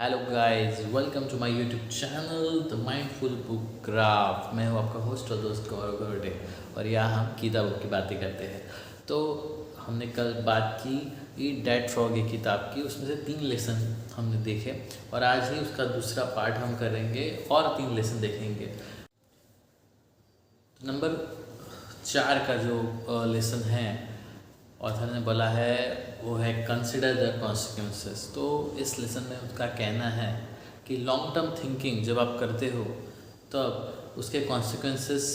Hello guys, welcome to my YouTube channel the mindful book craft. मैं हूं आपका host और दोस्त गौरव गोरडे और यहाँ हम किताबों की बातें करते हैं। तो हमने कल बात की ईट डैट फ्रॉग ये किताब की, उसमें से 3 लेसन हमने देखे और आज ही उसका दूसरा पार्ट हम करेंगे और 3 लेसन देखेंगे। नंबर 4 का जो लेसन है ऑथर ने बोला है वो है कंसिडर द कॉन्सिक्वेंसेस। तो इस लेसन में उसका कहना है कि लॉन्ग टर्म थिंकिंग जब आप करते हो तब उसके कॉन्सिक्वेंसेस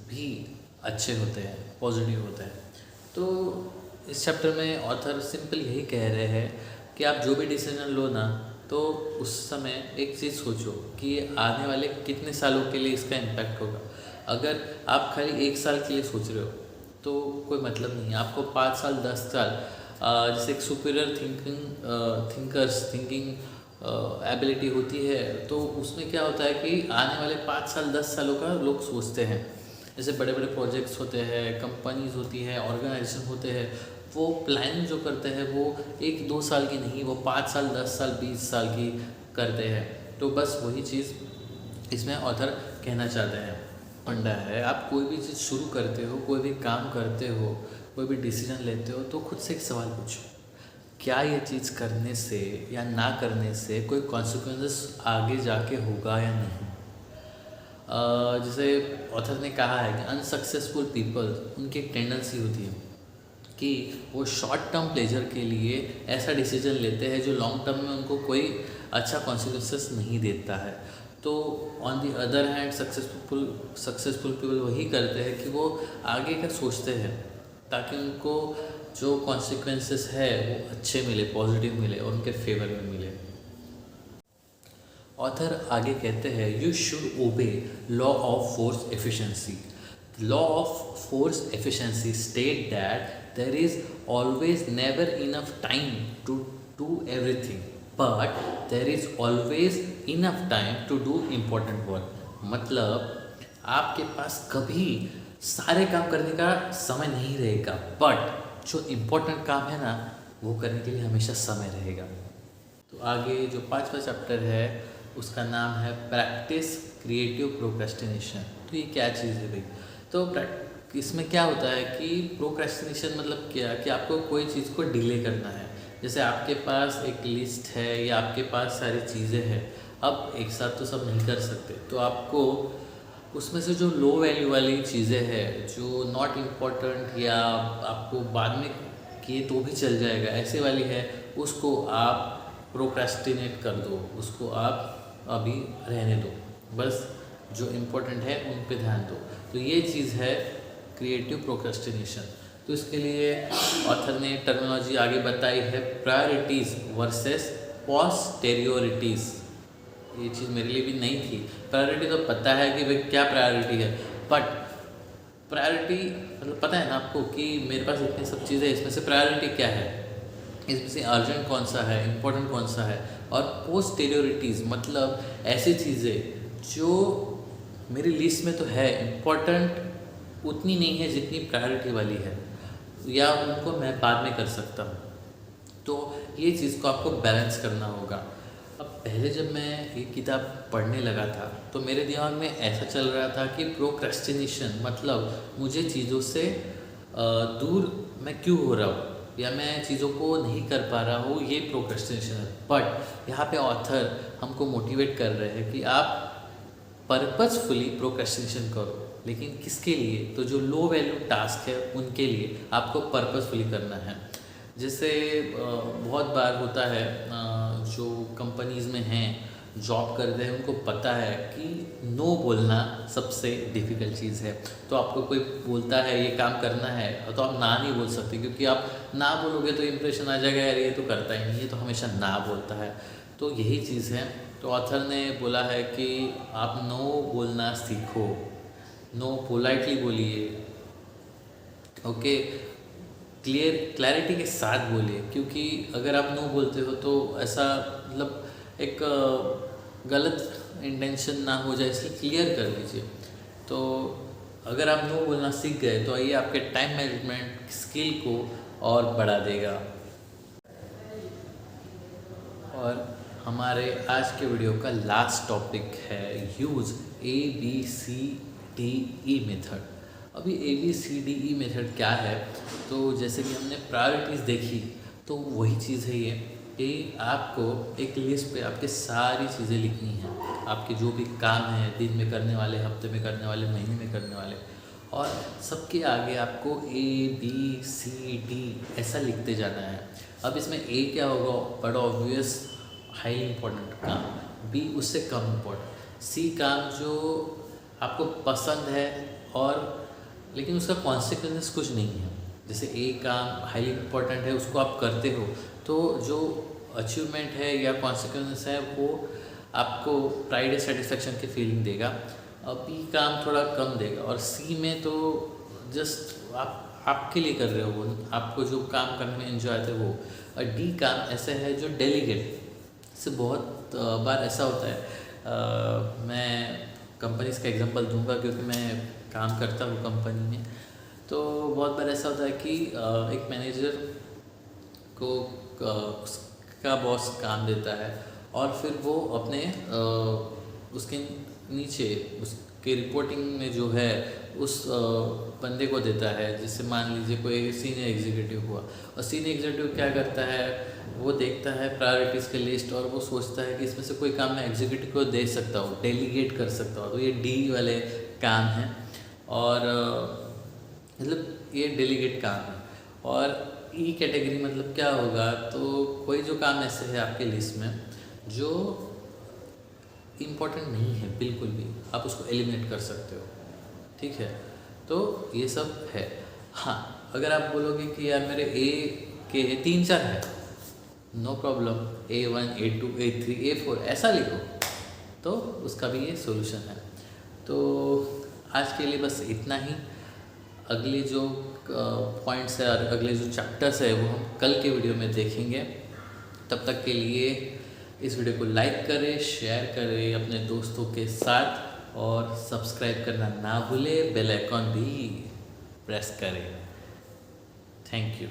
भी अच्छे होते हैं, पॉजिटिव होते हैं। तो इस चैप्टर में ऑथर सिंपल यही कह रहे हैं कि आप जो भी डिसीजन लो ना, तो उस समय एक चीज़ सोचो कि आने वाले कितने सालों के लिए इसका इम्पैक्ट होगा। अगर आप खाली 1 साल के लिए सोच रहे हो तो कोई मतलब नहीं है। आपको 5 साल 10 साल जैसे एक सुपीरियर थिंकिंग एबिलिटी होती है, तो उसमें क्या होता है कि आने वाले 5 साल 10 सालों का लोग सोचते हैं। जैसे बड़े बड़े प्रोजेक्ट्स होते हैं, कंपनीज होती है, ऑर्गेनाइजेशन होते हैं, वो प्लान जो करते हैं वो 1-2 साल की नहीं, वो 5 साल 10 साल 20 साल की करते हैं। तो बस वही चीज़ इसमें ऑथर कहना चाहते हैं। फंडा है, आप कोई भी चीज़ शुरू करते हो, कोई भी काम करते हो, कोई भी डिसीजन लेते हो, तो खुद से एक सवाल पूछो, क्या ये चीज़ करने से या ना करने से कोई कॉन्सिक्वेंसेस आगे जाके होगा या नहीं। जैसे ऑथर ने कहा है कि अनसक्सेसफुल पीपल, उनकी एक टेंडेंसी होती है कि वो शॉर्ट टर्म प्लेजर के लिए ऐसा डिसीजन लेते हैं जो लॉन्ग टर्म में उनको कोई अच्छा कॉन्सिक्वेंसेस नहीं देता है। तो on the other hand successful people वही करते हैं कि वो आगे का सोचते हैं ताकि उनको जो कॉन्सिक्वेंसेस है वो अच्छे मिले, पॉजिटिव मिले और उनके फेवर में मिले। ऑथर आगे कहते हैं यू शुड ओबे law of force efficiency. Law of force efficiency state that there is always never enough time to do everything, but there is always enough time to do important work। मतलब आपके पास कभी सारे काम करने का समय नहीं रहेगा, बट जो इम्पोर्टेंट काम है ना वो करने के लिए हमेशा समय रहेगा। तो आगे जो 5वां चैप्टर है उसका नाम है प्रैक्टिस क्रिएटिव प्रोक्रेस्टिनेशन। तो ये क्या चीज़ है भाई? तो इसमें क्या होता है कि प्रोक्रेस्टिनेशन मतलब क्या, कि आपको कोई चीज़ को डिले करना है। जैसे आपके पास एक लिस्ट है या आपके पास सारी चीज़ें हैं, अब एक साथ तो सब नहीं कर सकते, तो आपको उसमें से जो लो वैल्यू वाली चीज़ें हैं, जो नॉट इम्पॉर्टेंट या आपको बाद में किए तो भी चल जाएगा ऐसे वाली है, उसको आप प्रोक्रेस्टिनेट कर दो, उसको आप अभी रहने दो, बस जो इम्पोर्टेंट है उन पे ध्यान दो। तो ये चीज़ है क्रिएटिव प्रोक्रेस्टिनेशन। तो इसके लिए ऑथर ने टर्मिनोलॉजी आगे बताई है प्रायोरिटीज़ वर्सेस पोस्टेरियोरिटीज़। ये चीज़ मेरे लिए भी नहीं थी। प्रायोरिटी तो पता है कि भाई क्या प्रायोरिटी है, बट प्रायोरिटी मतलब पता है ना आपको कि मेरे पास इतनी सब चीज़ें, इसमें से प्रायोरिटी क्या है, इसमें से अर्जेंट कौन सा है, इम्पोर्टेंट कौन सा है। और पोस्टेरियोरिटीज़ मतलब ऐसी चीज़ें जो मेरी लिस्ट में तो है, इम्पोर्टेंट उतनी नहीं है जितनी प्रायोरिटी वाली है, या उनको मैं बाद में कर सकता हूँ। तो ये चीज़ को आपको बैलेंस करना होगा। अब पहले जब मैं ये किताब पढ़ने लगा था तो मेरे दिमाग में ऐसा चल रहा था कि प्रोक्रेस्टिनेशन मतलब मुझे चीज़ों से दूर मैं क्यों हो रहा हूँ या मैं चीज़ों को नहीं कर पा रहा हूँ, ये प्रोक्रेस्टिनेशन है। बट यहाँ पे ऑथर हमको मोटिवेट कर रहे हैं कि आप पर्पसफुली प्रोक्रेस्टिनेशन करो, लेकिन किसके लिए? तो जो लो वैल्यू टास्क है उनके लिए आपको पर्पसफुली करना है। जैसे बहुत बार होता है जो कंपनीज़ में हैं, जॉब करते हैं, उनको पता है कि नो बोलना सबसे डिफ़िकल्ट चीज़ है। तो आपको कोई बोलता है ये काम करना है तो आप ना नहीं बोल सकते, क्योंकि आप ना बोलोगे तो इम्प्रेशन आ जाएगा यार ये तो करता ही नहीं, ये तो हमेशा ना बोलता है। तो यही चीज़ है। तो ऑथर ने बोला है कि आप नो बोलना सीखो, नो पोलाइटली बोलिए, ओके, क्लैरिटी के साथ बोलिए, क्योंकि अगर आप नो बोलते हो तो ऐसा मतलब एक गलत इंटेंशन ना हो जाए, इसलिए क्लियर कर लीजिए। तो अगर आप नो बोलना सीख गए तो ये आपके टाइम मैनेजमेंट स्किल को और बढ़ा देगा। और हमारे आज के वीडियो का लास्ट टॉपिक है यूज़ ABCDE मेथड। अभी ABCDE मेथड क्या है, तो जैसे कि हमने प्रायोरिटीज़ देखी, तो वही चीज़ है ये कि आपको एक लिस्ट पे आपके सारी चीज़ें लिखनी हैं, आपके जो भी काम हैं दिन में करने वाले, हफ्ते में करने वाले, महीने में करने वाले, और सबके आगे आपको ABCD ऐसा लिखते जाना है। अब इसमें A क्या होगा, बड़ा ऑब्वियस हाईली इम्पोर्टेंट काम, B उससे कम इम्पोर्टेंट, C काम जो आपको पसंद है और लेकिन उसका कॉन्सिक्वेंसेस कुछ नहीं है। जैसे A काम हाईली इम्पोर्टेंट है, उसको आप करते हो तो जो अचीवमेंट है या कॉन्सिक्वेंसेस है वो आपको प्राइड सेटिस्फेक्शन की फीलिंग देगा। B काम थोड़ा कम देगा, और C में तो जस्ट आपके लिए कर रहे हो, वो आपको जो काम करने में एंजॉय आता है वो। और D काम ऐसे है जो डेलीगेट से बहुत बार ऐसा होता है। मैं कंपनीज़ का एग्जांपल दूंगा क्योंकि मैं काम करता हूँ कंपनी में, तो बहुत बार ऐसा होता है कि एक मैनेजर को उसका बॉस काम देता है और फिर वो अपने उसके नीचे उसके रिपोर्टिंग में जो है उस बंदे को देता है। जिससे मान लीजिए कोई सीनियर एग्जीक्यूटिव हुआ, और सीनियर एग्जीक्यूटिव क्या करता है, वो देखता है प्रायोरिटीज़ की लिस्ट और वो सोचता है कि इसमें से कोई काम मैं एग्जीक्यूटिव को दे सकता हूँ, डेलीगेट कर सकता हूँ। तो ये D वाले काम हैं, और मतलब ये डेलीगेट काम है। और E कैटेगरी मतलब क्या होगा, तो कोई जो काम ऐसे है आपके लिस्ट में जो इम्पोर्टेंट नहीं है बिल्कुल भी, आप उसको एलिमिनेट कर सकते हो, ठीक है। तो ये सब है। हाँ, अगर आप बोलोगे कि यार मेरे A के 3-4 है, no problem, A1 A2 A3 A4 ऐसा लिखो, तो उसका भी ये सॉल्यूशन है। तो आज के लिए बस इतना ही। अगले जो पॉइंट्स है और अगले जो चैप्टर्स है वो हम कल के वीडियो में देखेंगे। तब तक के लिए इस वीडियो को लाइक करें, शेयर करें अपने दोस्तों के साथ, और सब्सक्राइब करना ना भूलें, बेल आइकॉन भी प्रेस करें। Thank you.